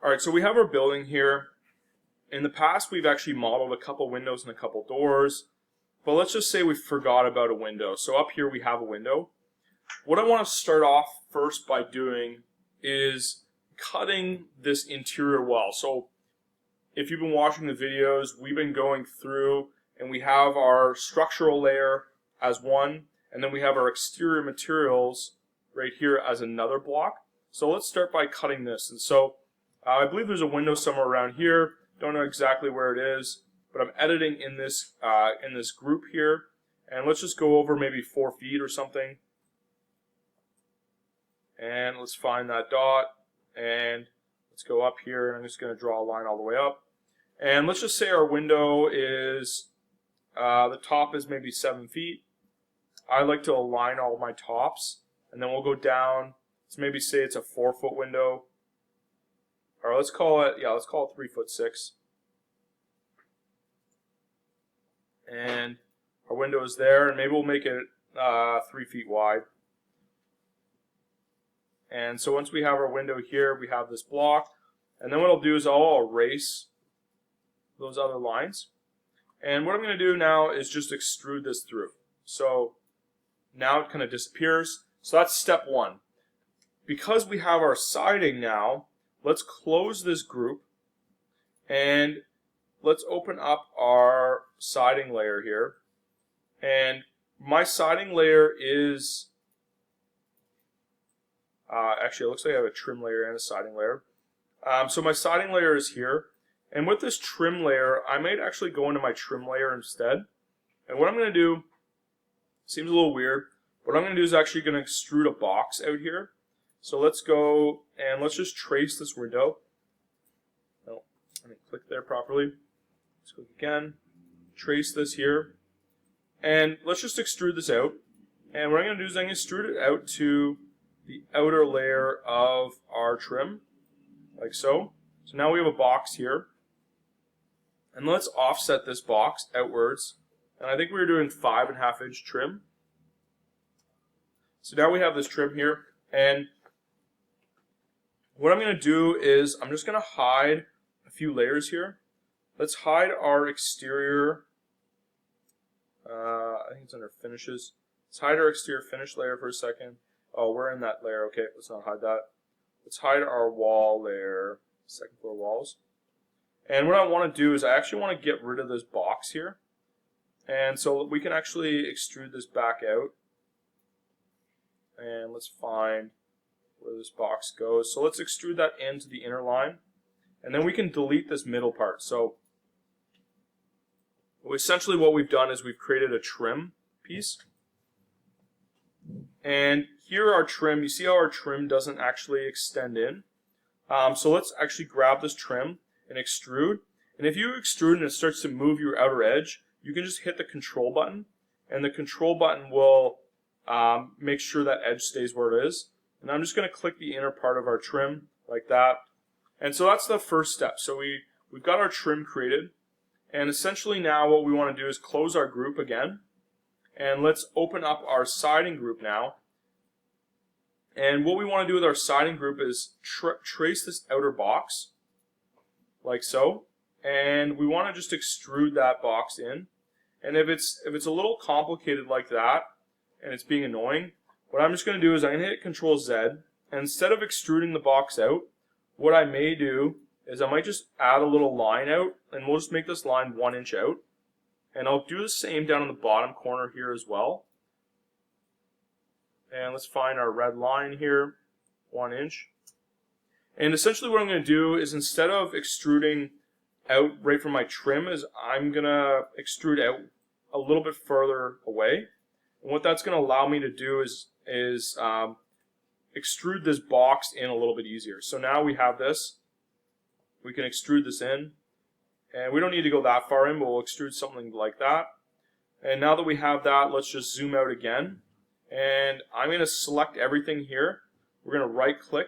Alright, so we have our building here. In the past, we've actually modeled a couple windows and a couple doors. But let's just say we forgot about a window. So up here we have a window. What I want to start off first by doing is cutting this interior wall. So if you've been watching the videos, we've been going through and we have our structural layer as one, and then we have our exterior materials right here as another block. So let's start by cutting this. And so I believe there's a window somewhere around here. Don't know exactly where it is, but I'm editing in this group here. And let's just go over maybe 4 feet or something. And let's find that dot. And let's go up here. And I'm just going to draw a line all the way up. And let's just say our window is, the top is maybe 7 feet. I like to align all my tops. And then we'll go down. Let's maybe say it's a 4-foot window. Or let's call it 3'6". And our window is there, and maybe we'll make it 3 feet wide. And so once we have our window here, we have this block. And then what I'll do is I'll erase those other lines. And what I'm going to do now is just extrude this through. So now it kind of disappears. So that's step one. Because we have our siding now, let's close this group and let's open up our siding layer here. And my siding layer is, actually it looks like I have a trim layer and a siding layer. So my siding layer is here. And with this trim layer, I might actually go into my trim layer instead. And what I'm going to do, seems a little weird, what I'm going to do is actually going to extrude a box out here. So let's go and let's just trace this window. No, I didn't click there properly. Let's click again. Trace this here. And let's just extrude this out. And what I'm going to do is I'm going to extrude it out to the outer layer of our trim, like so. So now we have a box here. And let's offset this box outwards. And I think we were doing 5.5 inch trim. So now we have this trim here. And what I'm going to do is I'm just going to hide a few layers here. Let's hide our exterior. I think it's under finishes. Let's hide our exterior finish layer for a second. Oh, we're in that layer. Okay, let's not hide that. Let's hide our wall layer, second floor walls. And what I want to do is I actually want to get rid of this box here. And so we can actually extrude this back out. And let's find where this box goes. So let's extrude that into the inner line. And then we can delete this middle part. So essentially what we've done is we've created a trim piece. And here our trim, you see how our trim doesn't actually extend in. So let's actually grab this trim and extrude. And if you extrude and it starts to move your outer edge, you can just hit the control button. And the control button will make sure that edge stays where it is. And I'm just going to click the inner part of our trim like that. And so that's the first step. So we've got our trim created. And essentially now what we want to do is close our group again. And let's open up our siding group now. And what we want to do with our siding group is trace this outer box like so. And we want to just extrude that box in. And if it's a little complicated like that and it's being annoying, what I'm just going to do is I'm going to hit Control Z, and instead of extruding the box out, what I may do is I might just add a little line out, and we'll just make this line 1 inch out. And I'll do the same down in the bottom corner here as well. And let's find our red line here, 1 inch. And essentially what I'm going to do is instead of extruding out right from my trim, is I'm going to extrude out a little bit further away. And what that's going to allow me to do is extrude this box in a little bit easier. So now we have this. We can extrude this in. And we don't need to go that far in, but we'll extrude something like that. And now that we have that, let's just zoom out again. And I'm going to select everything here. We're going to right click.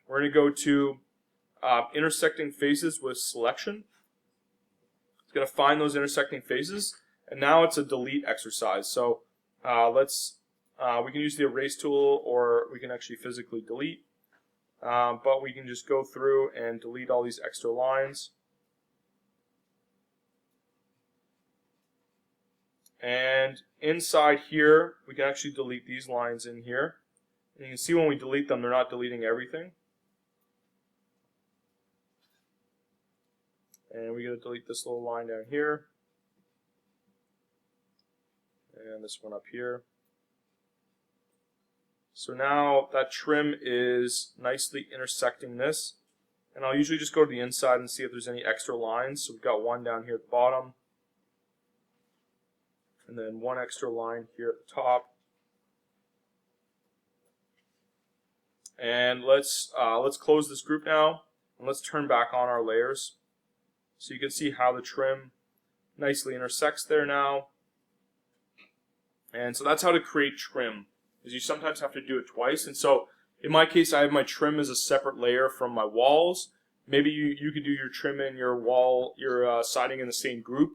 We're going to go to intersecting faces with selection. It's going to find those intersecting faces. And now it's a delete exercise. So we can use the erase tool, or we can actually physically delete. but we can just go through and delete all these extra lines. And inside here, we can actually delete these lines in here. And you can see when we delete them, they're not deleting everything. And we're going to delete this little line down here. And this one up here. So now that trim is nicely intersecting this. And I'll usually just go to the inside and see if there's any extra lines. So we've got one down here at the bottom. And then one extra line here at the top. And let's close this group now, and let's turn back on our layers. So you can see how the trim nicely intersects there now. And so that's how to create trim, is you sometimes have to do it twice. And so in my case, I have my trim as a separate layer from my walls. Maybe you could do your trim and your wall, your siding in the same group.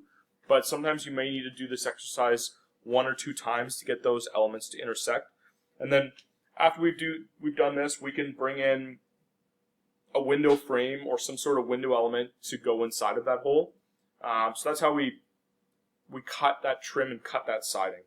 But sometimes you may need to do this exercise 1 or 2 times to get those elements to intersect. And then after we've done this, we can bring in a window frame or some sort of window element to go inside of that hole. So that's how we cut that trim and cut that siding.